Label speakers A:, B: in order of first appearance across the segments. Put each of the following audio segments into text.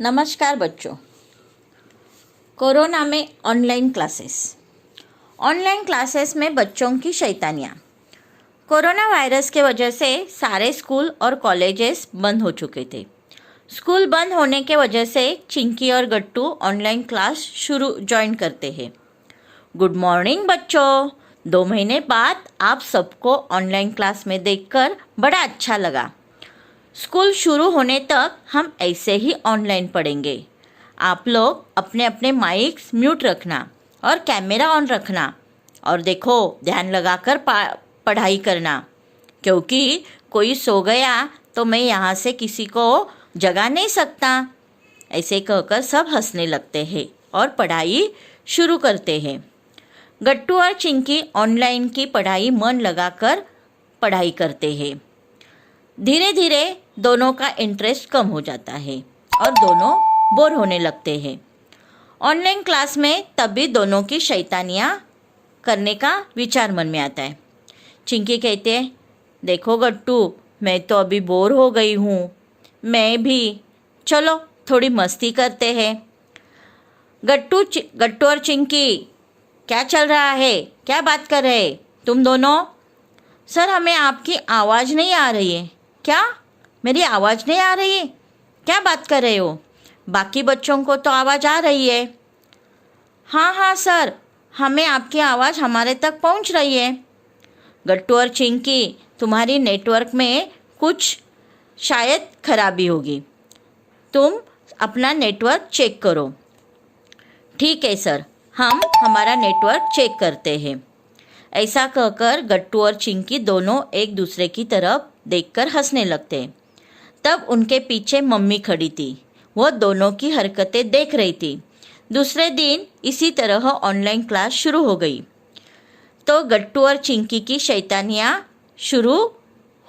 A: नमस्कार बच्चों। कोरोना में ऑनलाइन क्लासेस में बच्चों की शैतानियाँ। कोरोना वायरस के वजह से सारे स्कूल और कॉलेजेस बंद हो चुके थे। स्कूल बंद होने के वजह से चिंकी और गट्टू ऑनलाइन क्लास ज्वाइन करते हैं। गुड मॉर्निंग बच्चों, 2 महीने बाद आप सबको ऑनलाइन क्लास में देखकर बड़ा अच्छा लगा। स्कूल शुरू होने तक हम ऐसे ही ऑनलाइन पढ़ेंगे। आप लोग अपने अपने माइक्स म्यूट रखना और कैमरा ऑन रखना, और देखो ध्यान लगाकर पढ़ाई करना, क्योंकि कोई सो गया तो मैं यहाँ से किसी को जगा नहीं सकता। ऐसे कहकर सब हंसने लगते हैं और पढ़ाई शुरू करते हैं। गट्टू और चिंकी ऑनलाइन की पढ़ाई मन लगाकर पढ़ाई करते हैं। धीरे धीरे दोनों का इंटरेस्ट कम हो जाता है और दोनों बोर होने लगते हैं। ऑनलाइन क्लास में तभी दोनों की शैतानियाँ करने का विचार मन में आता है। चिंकी कहते हैं, देखो गट्टू, मैं तो अभी बोर हो गई हूँ, मैं भी, चलो थोड़ी मस्ती करते हैं। गट्टू और चिंकी, क्या चल रहा है, क्या बात कर रहे तुम दोनों? सर, हमें आपकी आवाज़ नहीं आ रही है। क्या मेरी आवाज़ नहीं आ रही है? क्या बात कर रहे हो? बाकी बच्चों को तो आवाज़ आ रही है। हाँ सर, हमें आपकी आवाज़ हमारे तक पहुंच रही है। गट्टू और चिंकी, तुम्हारी नेटवर्क में कुछ शायद खराबी होगी, तुम अपना नेटवर्क चेक करो। ठीक है सर, हम हमारा नेटवर्क चेक करते हैं। ऐसा कहकर गट्टू और चिंकी दोनों एक दूसरे की तरफ देखकर हंसने लगते। तब उनके पीछे मम्मी खड़ी थी, वो दोनों की हरकतें देख रही थी। दूसरे दिन इसी तरह ऑनलाइन क्लास शुरू हो गई तो गट्टू और चिंकी की शैतानियाँ शुरू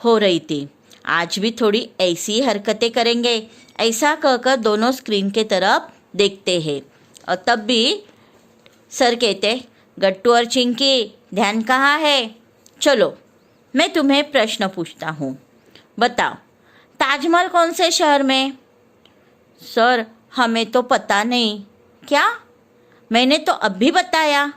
A: हो रही थी। आज भी थोड़ी ऐसी हरकतें करेंगे, ऐसा कहकर दोनों स्क्रीन के तरफ देखते हैं। और तब भी सर कहते, गट्टू और चिंकी, ध्यान कहाँ है? चलो मैं तुम्हें प्रश्न पूछता हूँ, बताओ ताजमहल कौन से शहर में? सर, हमें तो पता नहीं। क्या? मैंने तो अभी बताया,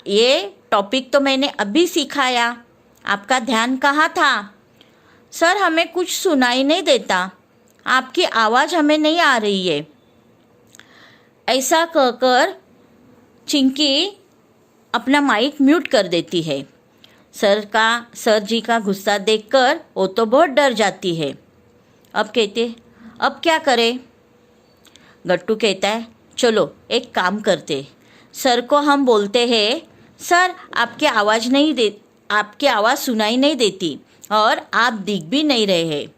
A: ये टॉपिक तो मैंने अभी सिखाया, आपका ध्यान कहाँ था? सर, हमें कुछ सुनाई नहीं देता, आपकी आवाज़ हमें नहीं आ रही है। ऐसा कहकर चिंकी अपना माइक म्यूट कर देती है। सर जी का गुस्सा देखकर वो तो बहुत डर जाती है। अब कहते, अब क्या करें? गट्टू कहता है, चलो एक काम करते, सर को हम बोलते हैं, सर आपकी आवाज़ सुनाई नहीं देती और आप दिख भी नहीं रहे हैं,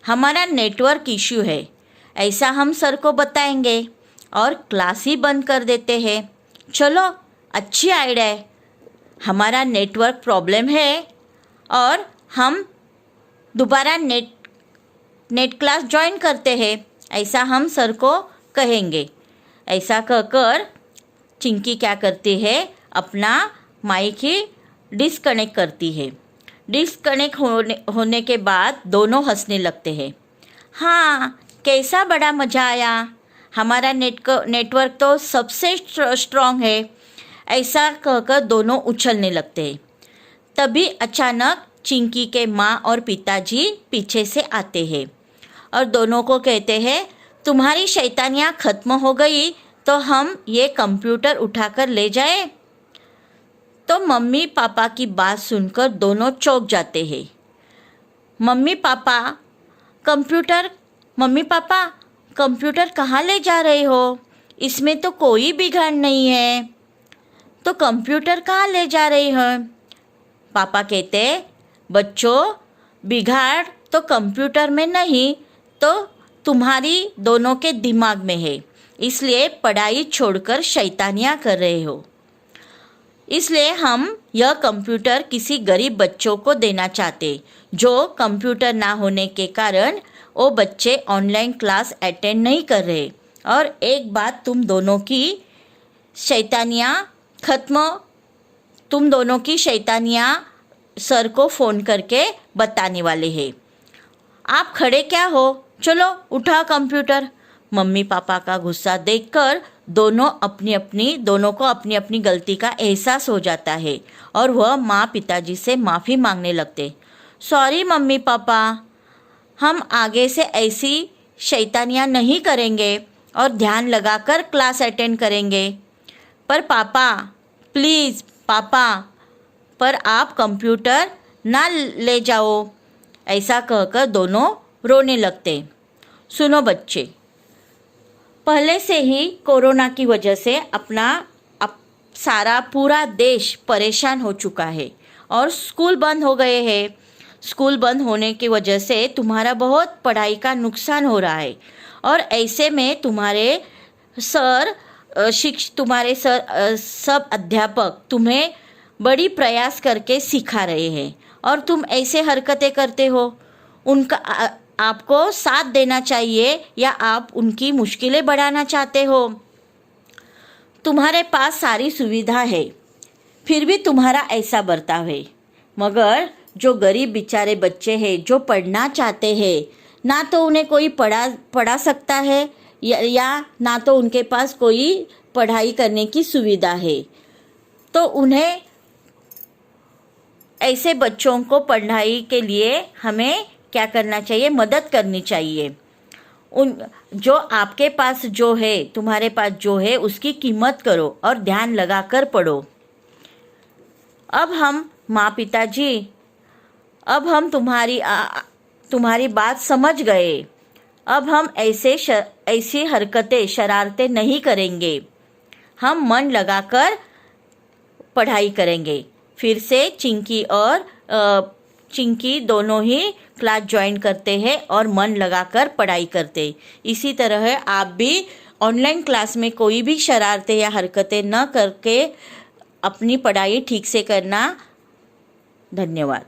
A: हमारा नेटवर्क इश्यू है, ऐसा हम सर को बताएंगे और क्लास ही बंद कर देते हैं। चलो, अच्छी आइडिया है, हमारा नेटवर्क प्रॉब्लम है और हम दोबारा नेट क्लास ज्वाइन करते हैं, ऐसा हम सर को कहेंगे। ऐसा कहकर चिंकी क्या करती है, अपना माइक ही डिस्कनेक्ट करती है। डिस्कनेक्ट होने के बाद दोनों हंसने लगते हैं। हाँ, कैसा बड़ा मज़ा आया, हमारा नेटवर्क तो सबसे स्ट्रॉन्ग है, ऐसा कहकर दोनों उछलने लगते हैं। तभी अचानक चिंकी के माँ और पिताजी पीछे से आते हैं और दोनों को कहते हैं, तुम्हारी शैतानियाँ ख़त्म हो गई तो हम ये कंप्यूटर उठाकर ले जाए। तो मम्मी पापा की बात सुनकर दोनों चौंक जाते हैं। मम्मी पापा कंप्यूटर कहाँ ले जा रहे हो? इसमें तो कोई बिगाड़ नहीं है। तो कंप्यूटर कहाँ ले जा रही हैं? पापा कहते, बच्चों, बिगाड़ तो कंप्यूटर में नहीं, तो तुम्हारी दोनों के दिमाग में है, इसलिए पढ़ाई छोड़कर शैतानियाँ कर रहे हो। इसलिए हम यह कंप्यूटर किसी गरीब बच्चों को देना चाहते, जो कंप्यूटर ना होने के कारण वो बच्चे ऑनलाइन क्लास अटेंड नहीं कर रहे। और एक बात, तुम दोनों की शैतानियाँ सर को फ़ोन करके बताने वाले हैं। आप खड़े क्या हो, चलो उठा कंप्यूटर। मम्मी पापा का गुस्सा देखकर दोनों को अपनी अपनी गलती का एहसास हो जाता है और वह माँ पिताजी से माफ़ी मांगने लगते। सॉरी मम्मी पापा, हम आगे से ऐसी शैतानियाँ नहीं करेंगे और ध्यान लगाकर क्लास अटेंड करेंगे। पर पापा, प्लीज़ पापा, पर आप कंप्यूटर ना ले जाओ। ऐसा कहकर दोनों रोने लगते। सुनो बच्चे, पहले से ही कोरोना की वजह से सारा पूरा देश परेशान हो चुका है और स्कूल बंद हो गए हैं। स्कूल बंद होने की वजह से तुम्हारा बहुत पढ़ाई का नुकसान हो रहा है और ऐसे में तुम्हारे सर सब अध्यापक तुम्हें बड़ी प्रयास करके सिखा रहे हैं और तुम ऐसे हरकतें करते हो। आपको साथ देना चाहिए या आप उनकी मुश्किलें बढ़ाना चाहते हो? तुम्हारे पास सारी सुविधा है, फिर भी तुम्हारा ऐसा बर्ताव है। मगर जो गरीब बेचारे बच्चे हैं जो पढ़ना चाहते हैं, ना तो उन्हें कोई पढ़ा सकता है या ना तो उनके पास कोई पढ़ाई करने की सुविधा है, तो उन्हें ऐसे बच्चों को पढ़ाई के लिए हमें क्या करना चाहिए? मदद करनी चाहिए। जो आपके पास जो है, तुम्हारे पास जो है, उसकी कीमत करो और ध्यान लगाकर पढ़ो। अब हम माँ पिताजी, अब हम तुम्हारी बात समझ गए। अब हम ऐसी हरकतें, शरारतें नहीं करेंगे। हम मन लगाकर पढ़ाई करेंगे। फिर से चिंकी दोनों ही क्लास ज्वाइन करते हैं और मन लगाकर पढ़ाई करते। इसी तरह आप भी ऑनलाइन क्लास में कोई भी शरारतें या हरकतें न करके अपनी पढ़ाई ठीक से करना। धन्यवाद।